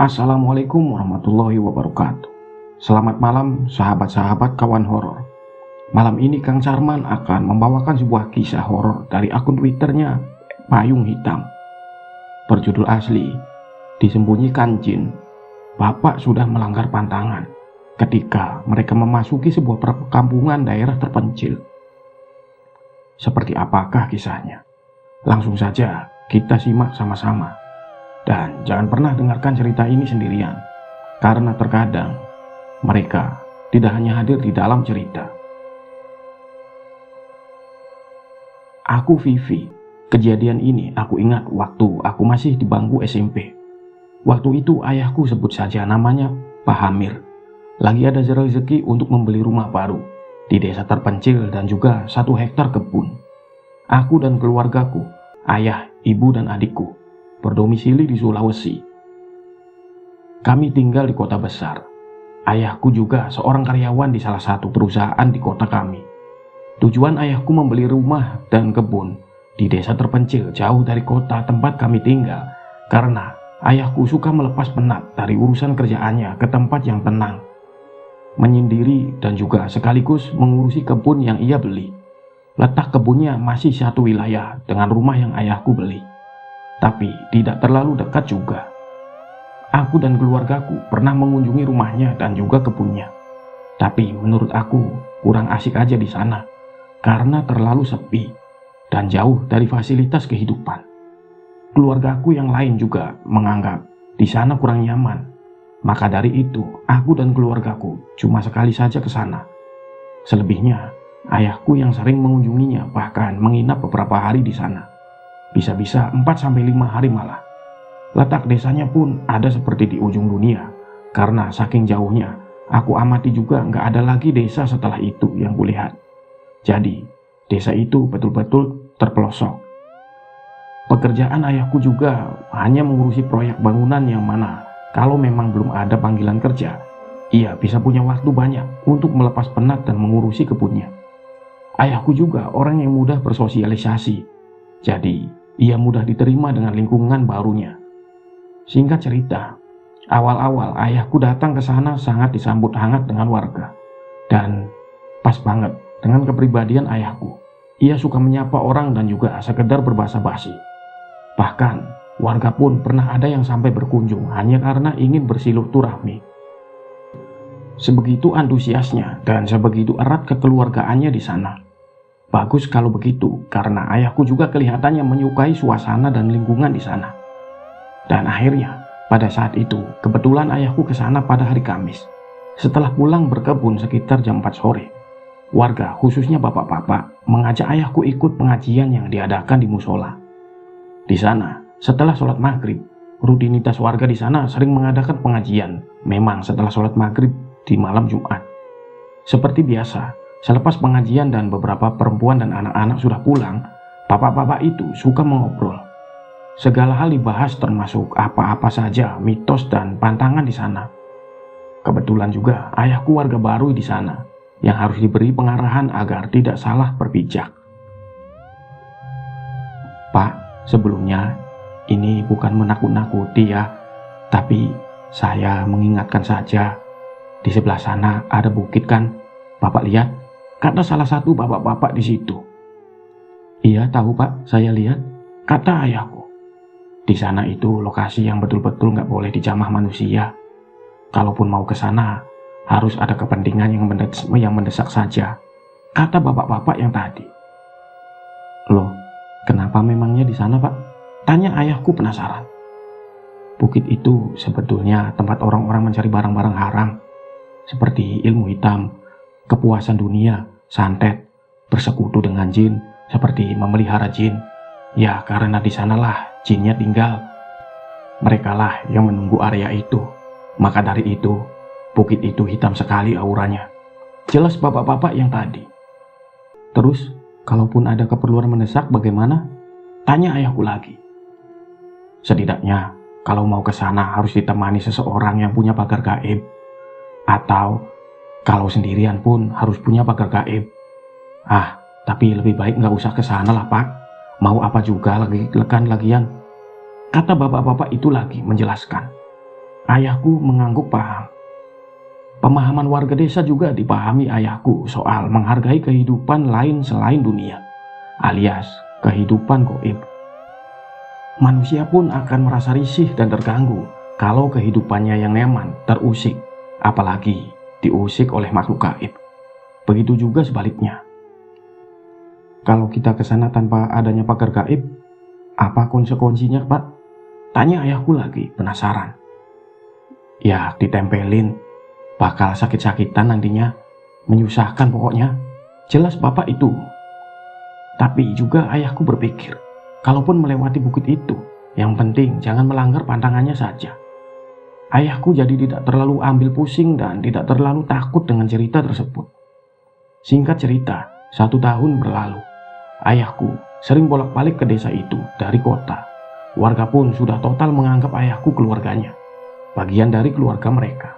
Assalamualaikum warahmatullahi wabarakatuh. Selamat malam sahabat-sahabat kawan horor. Malam ini Kang Sarman akan membawakan sebuah kisah horor dari akun Twitternya Payung Hitam. Berjudul asli, Disembunyikan Jin. Bapak sudah melanggar pantangan ketika mereka memasuki sebuah perkampungan daerah terpencil. Seperti apakah kisahnya? Langsung saja kita simak sama-sama. Dan jangan pernah dengarkan cerita ini sendirian, karena terkadang mereka tidak hanya hadir di dalam cerita. Aku Vivi. Kejadian ini aku ingat waktu aku masih di bangku SMP. Waktu itu ayahku, sebut saja namanya Pak Hamir, lagi ada rezeki untuk membeli rumah baru di desa terpencil dan juga 1 hektar kebun. Aku dan keluargaku, ayah, ibu dan adikku, berdomisili di Sulawesi. Kami tinggal di kota besar. Ayahku juga seorang karyawan di salah satu perusahaan di kota kami. Tujuan ayahku membeli rumah dan kebun di desa terpencil jauh dari kota tempat kami tinggal, karena ayahku suka melepas penat dari urusan kerjaannya ke tempat yang tenang, menyendiri dan juga sekaligus mengurusi kebun yang ia beli. Letak kebunnya masih satu wilayah dengan rumah yang ayahku beli, tapi tidak terlalu dekat juga. Aku dan keluargaku pernah mengunjungi rumahnya dan juga kebunnya. Tapi menurut aku kurang asik aja di sana, karena terlalu sepi dan jauh dari fasilitas kehidupan. Keluargaku yang lain juga menganggap di sana kurang nyaman. Maka dari itu, aku dan keluargaku cuma sekali saja ke sana. Selebihnya, ayahku yang sering mengunjunginya bahkan menginap beberapa hari di sana. Bisa-bisa 4-5 hari malah. Letak desanya pun ada seperti di ujung dunia. Karena saking jauhnya, aku amati juga nggak ada lagi desa setelah itu yang kulihat. Jadi, desa itu betul-betul terpelosok. Pekerjaan ayahku juga hanya mengurusi proyek bangunan yang mana kalau memang belum ada panggilan kerja, ia bisa punya waktu banyak untuk melepas penat dan mengurusi kebunnya. Ayahku juga orang yang mudah bersosialisasi. Jadi, ia mudah diterima dengan lingkungan barunya. Singkat cerita, awal-awal ayahku datang ke sana sangat disambut hangat dengan warga. Dan pas banget dengan kepribadian ayahku. Ia suka menyapa orang dan juga sekedar berbahasa basi. Bahkan, warga pun pernah ada yang sampai berkunjung hanya karena ingin bersilaturahmi. Sebegitu antusiasnya dan sebegitu erat kekeluargaannya di sana. Bagus kalau begitu, karena ayahku juga kelihatannya menyukai suasana dan lingkungan di sana. Dan akhirnya, pada saat itu, kebetulan ayahku ke sana pada hari Kamis. Setelah pulang berkebun sekitar jam 4 sore, warga, khususnya bapak-bapak, mengajak ayahku ikut pengajian yang diadakan di musola. Di sana, setelah sholat maghrib, rutinitas warga di sana sering mengadakan pengajian, memang setelah sholat maghrib di malam Jumat. Seperti biasa, selepas pengajian dan beberapa perempuan dan anak-anak sudah pulang, bapak-bapak itu suka mengobrol. Segala hal dibahas termasuk apa-apa saja mitos dan pantangan di sana. Kebetulan juga ayahku warga baru di sana yang harus diberi pengarahan agar tidak salah berpijak. Pak, sebelumnya ini bukan menakut-nakuti ya, tapi saya mengingatkan saja. Di sebelah sana ada bukit kan? Bapak lihat, kata salah satu bapak-bapak di situ. Iya tahu Pak, saya lihat, kata ayahku. Di sana itu lokasi yang betul-betul nggak boleh dijamah manusia. Kalaupun mau ke sana, harus ada kepentingan yang mendesak saja, kata bapak-bapak yang tadi. Loh, kenapa memangnya di sana Pak? Tanya ayahku penasaran. Bukit itu sebetulnya tempat orang-orang mencari barang-barang haram, seperti ilmu hitam, kepuasan dunia, santet, bersekutu dengan jin, seperti memelihara jin. Ya karena di sanalah jinnya tinggal. Merekalah yang menunggu area itu. Maka dari itu, bukit itu hitam sekali auranya. Jelas bapak-bapak yang tadi. Terus, kalaupun ada keperluan mendesak bagaimana? Tanya ayahku lagi. Setidaknya, kalau mau ke sana harus ditemani seseorang yang punya pagar gaib. Atau, kalau sendirian pun harus punya pagar gaib. Tapi lebih baik nggak usah ke sana lah Pak. Mau apa juga lagi lekan lagian, kata bapak-bapak itu lagi menjelaskan. Ayahku mengangguk paham. Pemahaman warga desa juga dipahami ayahku soal menghargai kehidupan lain selain dunia, alias kehidupan goib. Manusia pun akan merasa risih dan terganggu kalau kehidupannya yang nyaman terusik, apalagi diusik oleh makhluk gaib. Begitu juga sebaliknya. Kalau kita ke sana tanpa adanya pagar gaib, apa konsekuensinya, Pak? Tanya ayahku lagi, penasaran. Ya, ditempelin, bakal sakit-sakitan nantinya, menyusahkan pokoknya. Jelas Bapak itu. Tapi juga ayahku berpikir, kalaupun melewati bukit itu, yang penting jangan melanggar pantangannya saja. Ayahku jadi tidak terlalu ambil pusing dan tidak terlalu takut dengan cerita tersebut. Singkat cerita, 1 tahun berlalu. Ayahku sering bolak-balik ke desa itu dari kota. Warga pun sudah total menganggap ayahku keluarganya, bagian dari keluarga mereka.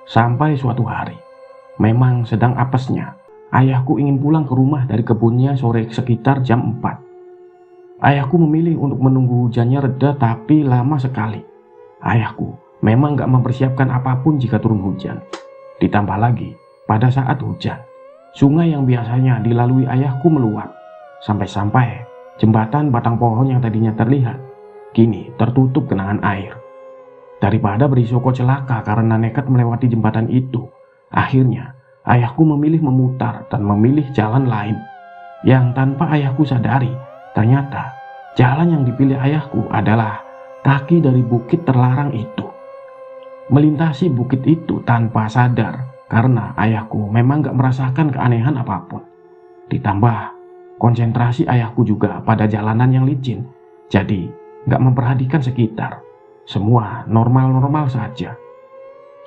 Sampai suatu hari, memang sedang apesnya, ayahku ingin pulang ke rumah dari kebunnya sore sekitar jam 4. Ayahku memilih untuk menunggu hujannya reda, tapi lama sekali. Ayahku memang gak mempersiapkan apapun jika turun hujan. Ditambah lagi, pada saat hujan, sungai yang biasanya dilalui ayahku meluap. Sampai-sampai jembatan batang pohon yang tadinya terlihat, kini tertutup genangan air. Daripada berisiko celaka karena nekat melewati jembatan itu, akhirnya ayahku memilih memutar dan memilih jalan lain. Yang tanpa ayahku sadari, ternyata jalan yang dipilih ayahku adalah kaki dari bukit terlarang itu. Melintasi bukit itu tanpa sadar, karena ayahku memang gak merasakan keanehan apapun. Ditambah konsentrasi ayahku juga pada jalanan yang licin, jadi gak memperhatikan sekitar. Semua normal-normal saja.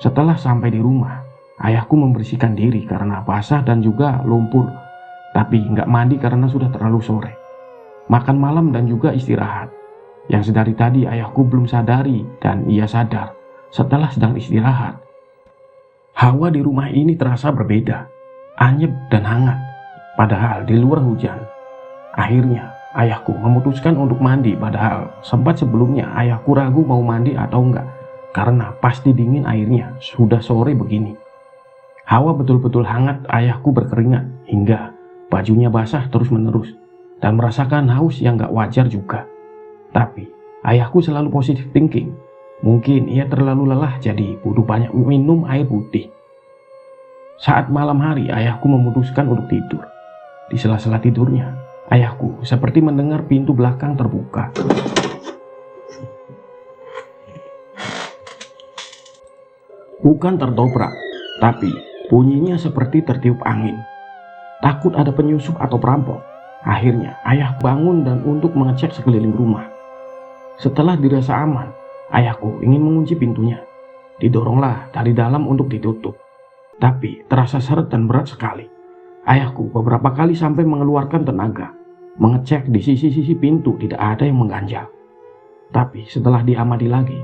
Setelah sampai di rumah, ayahku membersihkan diri karena basah dan juga lumpur, tapi gak mandi karena sudah terlalu sore. Makan malam dan juga istirahat, yang sedari tadi ayahku belum sadari dan ia sadar setelah sedang istirahat. Hawa di rumah ini terasa berbeda, anyep dan hangat, padahal di luar hujan. Akhirnya ayahku memutuskan untuk mandi, padahal sempat sebelumnya ayahku ragu mau mandi atau enggak, karena pasti dingin airnya, sudah sore begini. Hawa betul-betul hangat, ayahku berkeringat hingga bajunya basah terus-menerus dan merasakan haus yang gak wajar juga. Tapi ayahku selalu positive thinking. Mungkin ia terlalu lelah jadi butuh banyak minum air putih. Saat malam hari ayahku memutuskan untuk tidur. Di sela-sela tidurnya, ayahku seperti mendengar pintu belakang terbuka. Bukan terdobrak, tapi bunyinya seperti tertiup angin. Takut ada penyusup atau perampok. Akhirnya ayahku bangun dan untuk mengecek sekeliling rumah. Setelah dirasa aman, ayahku ingin mengunci pintunya. Didoronglah dari dalam untuk ditutup. Tapi terasa seret dan berat sekali. Ayahku beberapa kali sampai mengeluarkan tenaga, mengecek di sisi-sisi pintu tidak ada yang mengganjal. Tapi setelah diamati lagi,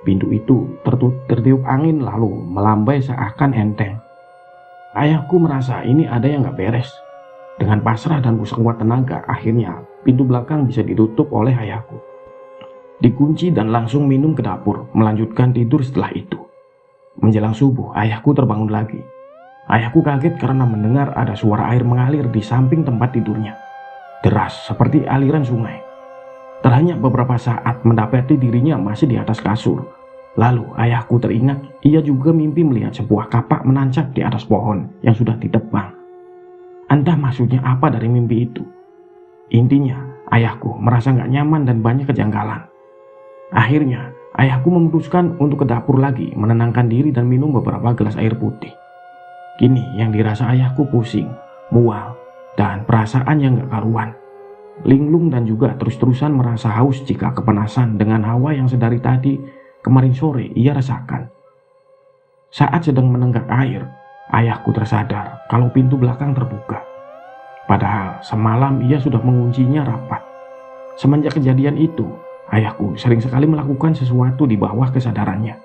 pintu itu tertiup angin lalu melambai seakan enteng. Ayahku merasa ini ada yang gak beres. Dengan pasrah dan sekuat tenaga, akhirnya pintu belakang bisa ditutup oleh ayahku. Dikunci dan langsung minum ke dapur, melanjutkan tidur setelah itu. Menjelang subuh, ayahku terbangun lagi. Ayahku kaget karena mendengar ada suara air mengalir di samping tempat tidurnya. Deras seperti aliran sungai. Terhanya beberapa saat mendapati dirinya masih di atas kasur. Lalu ayahku teringat ia juga mimpi melihat sebuah kapak menancap di atas pohon yang sudah ditebang. Entah maksudnya apa dari mimpi itu. Intinya, ayahku merasa gak nyaman dan banyak kejanggalan. Akhirnya, ayahku memutuskan untuk ke dapur lagi, menenangkan diri dan minum beberapa gelas air putih. Kini yang dirasa ayahku pusing, mual, dan perasaan yang gak karuan. Linglung dan juga terus-terusan merasa haus jika kepanasan dengan hawa yang sedari tadi kemarin sore ia rasakan. Saat sedang menenggak air, ayahku tersadar kalau pintu belakang terbuka. Padahal semalam ia sudah menguncinya rapat. Semenjak kejadian itu, ayahku sering sekali melakukan sesuatu di bawah kesadarannya.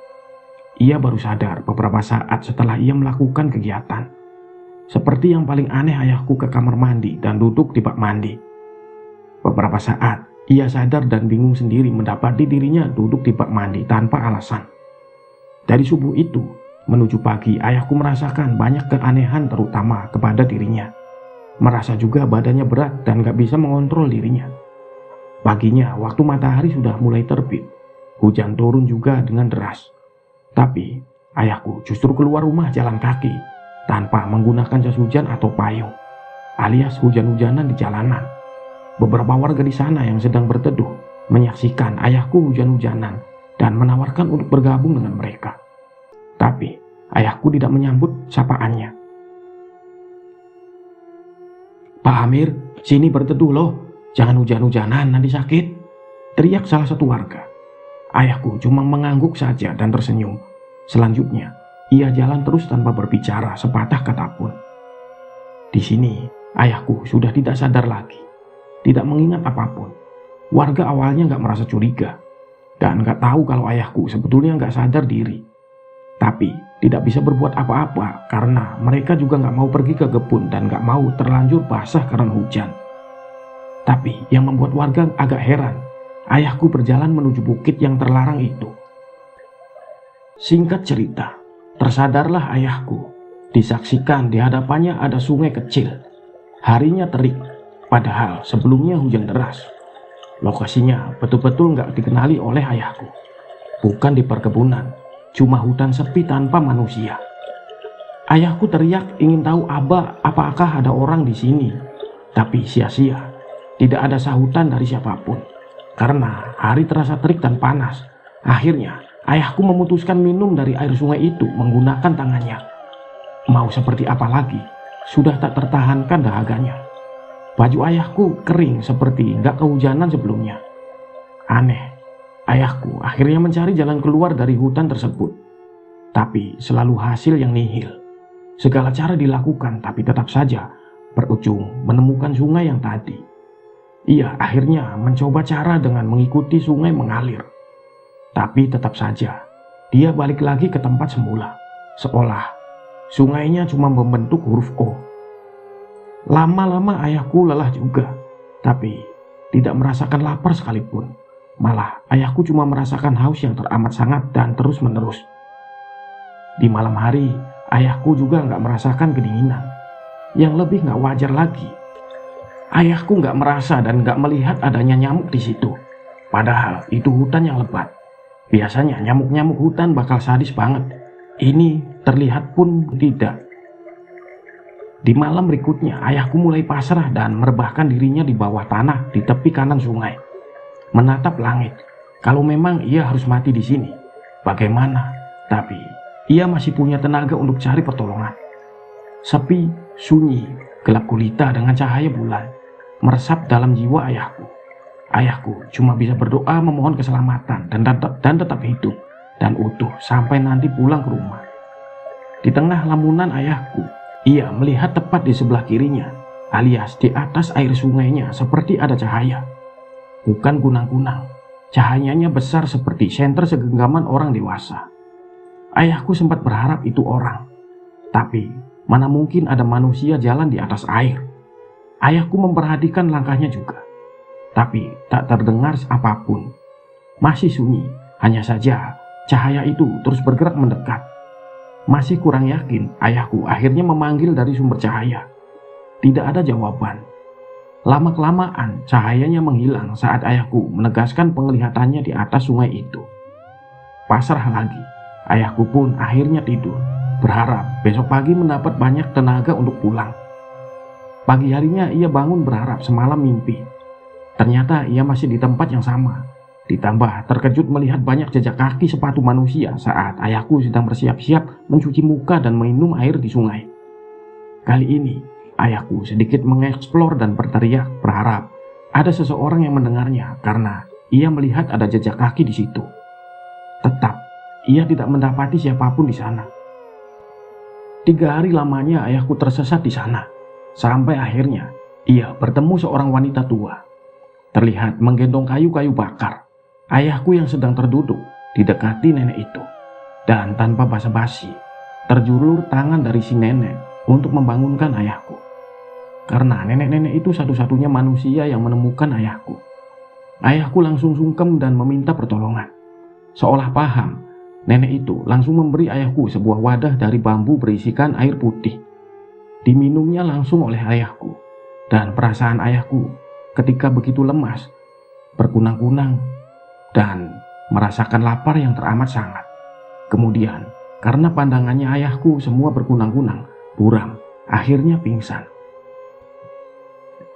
Ia baru sadar beberapa saat setelah ia melakukan kegiatan. Seperti yang paling aneh, ayahku ke kamar mandi dan duduk di bak mandi. Beberapa saat, ia sadar dan bingung sendiri mendapati dirinya duduk di bak mandi tanpa alasan. Dari subuh itu menuju pagi, ayahku merasakan banyak keanehan terutama kepada dirinya. Merasa juga badannya berat dan gak bisa mengontrol dirinya. Paginya, waktu matahari sudah mulai terbit, hujan turun juga dengan deras. Tapi ayahku justru keluar rumah jalan kaki tanpa menggunakan jas hujan atau payung, alias hujan-hujanan di jalanan. Beberapa warga di sana yang sedang berteduh menyaksikan ayahku hujan-hujanan dan menawarkan untuk bergabung dengan mereka. Tapi ayahku tidak menyambut sapaannya. "Pak Amir, sini berteduh loh, jangan hujan-hujanan nanti sakit," teriak salah satu warga. Ayahku cuma mengangguk saja dan tersenyum. Selanjutnya, ia jalan terus tanpa berbicara sepatah kata pun. Di sini, ayahku sudah tidak sadar lagi, tidak mengingat apapun. Warga awalnya gak merasa curiga, dan gak tahu kalau ayahku sebetulnya gak sadar diri. Tapi tidak bisa berbuat apa-apa karena mereka juga gak mau pergi ke kebun dan gak mau terlanjur basah karena hujan. Tapi yang membuat warga agak heran, ayahku berjalan menuju bukit yang terlarang itu. Singkat cerita, tersadarlah ayahku. Disaksikan di hadapannya ada sungai kecil. Harinya terik, padahal sebelumnya hujan deras. Lokasinya betul-betul gak dikenali oleh ayahku. Bukan di perkebunan, cuma hutan sepi tanpa manusia. Ayahku teriak ingin tahu apakah ada orang di sini. Tapi sia-sia, tidak ada sahutan dari siapapun. Karena hari terasa terik dan panas. Akhirnya, ayahku memutuskan minum dari air sungai itu menggunakan tangannya. Mau seperti apa lagi, sudah tak tertahankan dahaganya. Baju ayahku kering seperti gak kehujanan sebelumnya. Aneh, ayahku akhirnya mencari jalan keluar dari hutan tersebut. Tapi selalu hasil yang nihil. Segala cara dilakukan tapi tetap saja berujung menemukan sungai yang tadi. Ia akhirnya mencoba cara dengan mengikuti sungai mengalir. Tapi tetap saja, dia balik lagi ke tempat semula. Seolah sungainya cuma membentuk huruf O. Lama-lama ayahku lelah juga, tapi tidak merasakan lapar sekalipun. Malah ayahku cuma merasakan haus yang teramat sangat dan terus-menerus. Di malam hari, ayahku juga gak merasakan kedinginan. Yang lebih gak wajar lagi, ayahku gak merasa dan gak melihat adanya nyamuk di situ. Padahal itu hutan yang lebat. Biasanya nyamuk-nyamuk hutan bakal sadis banget. Ini terlihat pun tidak. Di malam berikutnya, ayahku mulai pasrah dan merebahkan dirinya di bawah tanah di tepi kanan sungai. Menatap langit. Kalau memang ia harus mati di sini, bagaimana? Tapi ia masih punya tenaga untuk cari pertolongan. Sepi, sunyi, gelap gulita dengan cahaya bulan meresap dalam jiwa ayahku. Ayahku cuma bisa berdoa memohon keselamatan dan tetap hidup dan utuh sampai nanti pulang ke rumah. Di tengah lamunan ayahku, ia melihat tepat di sebelah kirinya, alias di atas air sungainya seperti ada cahaya. Bukan kunang-kunang, cahayanya besar seperti senter segenggaman orang dewasa. Ayahku sempat berharap itu orang, tapi mana mungkin ada manusia jalan di atas air. Ayahku memperhatikan langkahnya juga, tapi tak terdengar apapun. Masih sunyi, hanya saja cahaya itu terus bergerak mendekat. Masih kurang yakin, ayahku akhirnya memanggil dari sumber cahaya. Tidak ada jawaban. Lama-kelamaan cahayanya menghilang saat ayahku menegaskan penglihatannya di atas sungai itu. Pasrah lagi, ayahku pun akhirnya tidur, berharap besok pagi mendapat banyak tenaga untuk pulang. Pagi harinya ia bangun berharap semalam mimpi. Ternyata ia masih di tempat yang sama. Ditambah terkejut melihat banyak jejak kaki sepatu manusia saat ayahku sedang bersiap-siap mencuci muka dan minum air di sungai. Kali ini, ayahku sedikit mengeksplor dan berteriak berharap ada seseorang yang mendengarnya karena ia melihat ada jejak kaki di situ. Tetap, ia tidak mendapati siapapun di sana. 3 hari lamanya ayahku tersesat di sana, sampai akhirnya ia bertemu seorang wanita tua. Terlihat menggendong kayu-kayu bakar. Ayahku yang sedang terduduk didekati nenek itu, dan tanpa basa-basi terjulur tangan dari si nenek untuk membangunkan ayahku. Karena nenek-nenek itu satu-satunya manusia yang menemukan ayahku. Ayahku langsung sungkem dan meminta pertolongan. Seolah paham nenek itu langsung memberi ayahku sebuah wadah dari bambu berisikan air putih. Diminumnya langsung oleh ayahku, dan perasaan ayahku ketika begitu lemas, berkunang-kunang, dan merasakan lapar yang teramat sangat. Kemudian, karena pandangannya ayahku semua berkunang-kunang, buram, akhirnya pingsan.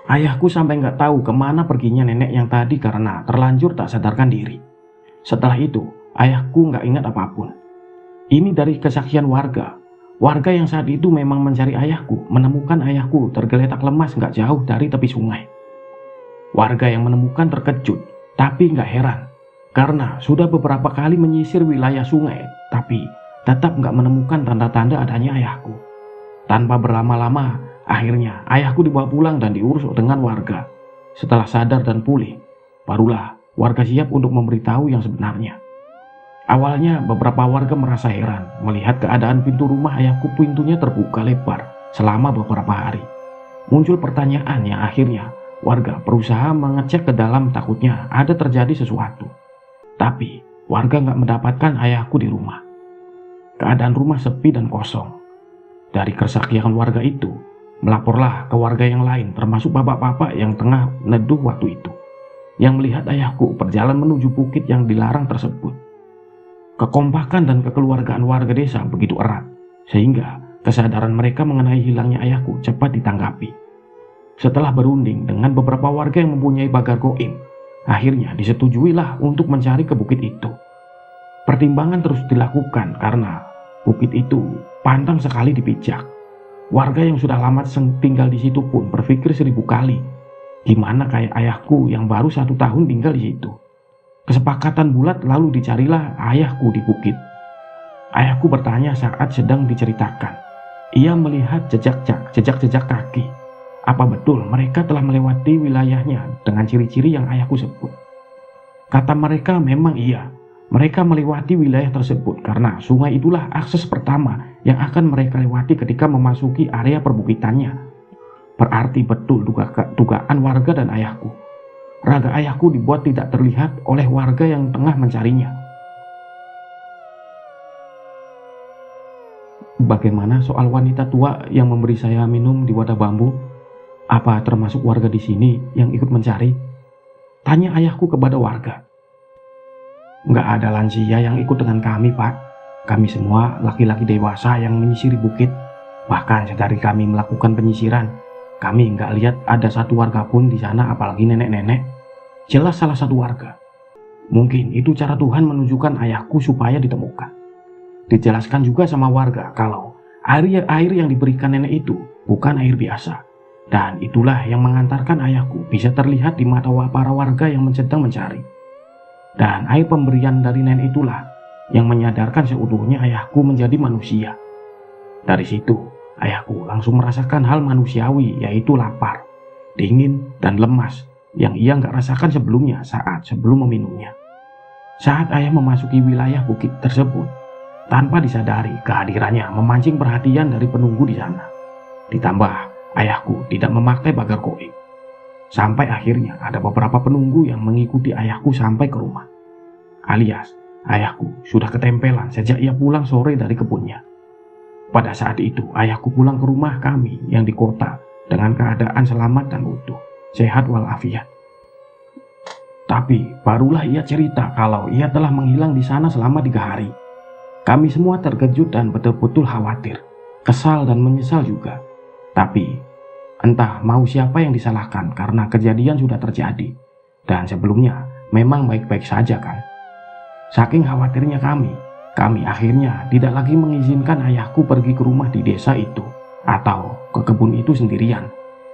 Ayahku sampai nggak tahu kemana perginya nenek yang tadi karena terlanjur tak sadarkan diri. Setelah itu, ayahku nggak ingat apapun. Ini dari kesaksian warga. Warga yang saat itu memang mencari ayahku, menemukan ayahku tergeletak lemas nggak jauh dari tepi sungai. Warga yang menemukan terkejut, tapi nggak heran, karena sudah beberapa kali menyisir wilayah sungai, tapi tetap nggak menemukan tanda-tanda adanya ayahku. Tanpa berlama-lama, akhirnya ayahku dibawa pulang dan diurus dengan warga. Setelah sadar dan pulih, barulah warga siap untuk memberitahu yang sebenarnya. Awalnya beberapa warga merasa heran melihat keadaan pintu rumah ayahku, pintunya terbuka lebar selama beberapa hari. Muncul pertanyaan yang akhirnya warga berusaha mengecek ke dalam, takutnya ada terjadi sesuatu. Tapi warga nggak mendapatkan ayahku di rumah. Keadaan rumah sepi dan kosong. Dari kesaksian warga itu, melaporlah ke warga yang lain termasuk bapak-bapak yang tengah neduh waktu itu, yang melihat ayahku berjalan menuju bukit yang dilarang tersebut. Kekompakan dan kekeluargaan warga desa begitu erat, sehingga kesadaran mereka mengenai hilangnya ayahku cepat ditanggapi. Setelah berunding dengan beberapa warga yang mempunyai pagar goib, akhirnya disetujuilah untuk mencari ke bukit itu. Pertimbangan terus dilakukan karena bukit itu pantang sekali dipijak. Warga yang sudah lama tinggal di situ pun berpikir 1000 kali, gimana kayak ayahku yang baru 1 tahun tinggal di situ. Kesepakatan bulat lalu dicarilah ayahku di bukit. Ayahku bertanya saat sedang diceritakan. Ia melihat jejak-jejak kaki. Apa betul mereka telah melewati wilayahnya dengan ciri-ciri yang ayahku sebut? Kata mereka memang iya. Mereka melewati wilayah tersebut karena sungai itulah akses pertama yang akan mereka lewati ketika memasuki area perbukitannya. Berarti betul dugaan warga dan ayahku. Raga ayahku dibuat tidak terlihat oleh warga yang tengah mencarinya. Bagaimana soal wanita tua yang memberi saya minum di wadah bambu? Apa termasuk warga di sini yang ikut mencari? Tanya ayahku kepada warga. Nggak ada lansia yang ikut dengan kami, Pak. Kami semua laki-laki dewasa yang menyisiri bukit. Bahkan sedari kami melakukan penyisiran, kami nggak lihat ada satu warga pun di sana, apalagi nenek-nenek. Jelas salah satu warga. Mungkin itu cara Tuhan menunjukkan ayahku supaya ditemukan. Dijelaskan juga sama warga kalau air yang diberikan nenek itu bukan air biasa. Dan itulah yang mengantarkan ayahku bisa terlihat di mata para warga yang sedang mencari. Dan air pemberian dari nenek itulah yang menyadarkan seutuhnya ayahku menjadi manusia. Dari situ, ayahku langsung merasakan hal manusiawi, yaitu lapar, dingin, dan lemas yang ia nggak rasakan sebelumnya sebelum meminumnya. Saat ayah memasuki wilayah bukit tersebut, tanpa disadari kehadirannya memancing perhatian dari penunggu di sana. Ditambah, ayahku tidak memakai pagar goib. Sampai akhirnya ada beberapa penunggu yang mengikuti ayahku sampai ke rumah. Alias, ayahku sudah ketempelan sejak ia pulang sore dari kebunnya. Pada saat itu, ayahku pulang ke rumah kami yang di kota dengan keadaan selamat dan utuh, sehat walafiat. Tapi barulah ia cerita kalau ia telah menghilang di sana selama 3 hari. Kami semua terkejut dan betul-betul khawatir, kesal dan menyesal juga. Tapi entah mau siapa yang disalahkan karena kejadian sudah terjadi. Dan sebelumnya memang baik-baik saja kan. Saking khawatirnya kami akhirnya tidak lagi mengizinkan ayahku pergi ke rumah di desa itu atau ke kebun itu sendirian.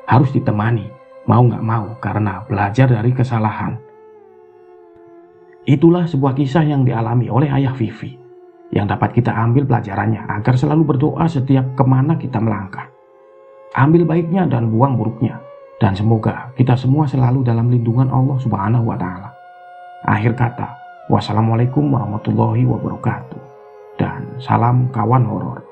Harus ditemani, mau nggak mau karena belajar dari kesalahan. Itulah sebuah kisah yang dialami oleh ayah Vivi, yang dapat kita ambil pelajarannya agar selalu berdoa setiap kemana kita melangkah. Ambil baiknya dan buang buruknya, dan semoga kita semua selalu dalam lindungan Allah Subhanahu wa Ta'ala. Akhir kata, wassalamualaikum warahmatullahi wabarakatuh, dan salam kawan horor.